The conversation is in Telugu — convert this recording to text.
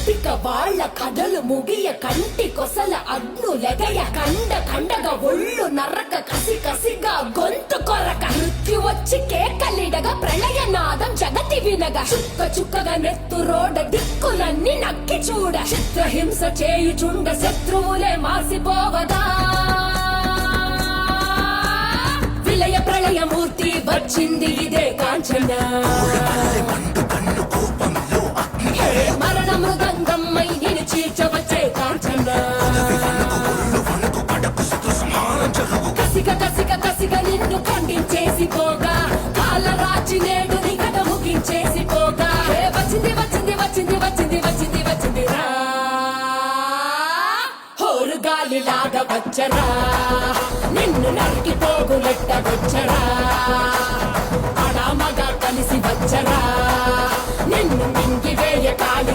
కటిక వాళ్ళ కథలు ముగియ కంటి కొసల అగ్నులెగయ కండగా ఒళ్ళు నరక కసి కసిగా గొంతు కొరక మృత్యు వచ్చి కేకలిడగా ప్రళయనాదం జగతి వినగా చుక్కగా నెత్తురోడ దిక్కులన్నీ నక్కి చూడ చిత్రహింస చేయుచుండ శత్రువులే మాసిపోవదా విలయ ప్రళయమూర్తి వచ్చింది ఇదే కాంచన మరణ మృదంగమ్మై నిన్ను చీల్చవచ్చే కాంచన కసిగా నిన్ను ఖండించేసి పోగా కాలరాచి నేడు నీ కథ ముగించేసి పోగా వచ్చింది రా హోరు గాలిలాగా వచ్చరా నిన్ను నరికి పోగులెట్ట వచ్చరా అడామగా కలిసి వచ్చరా నిన్ను మింగివేయ కాలి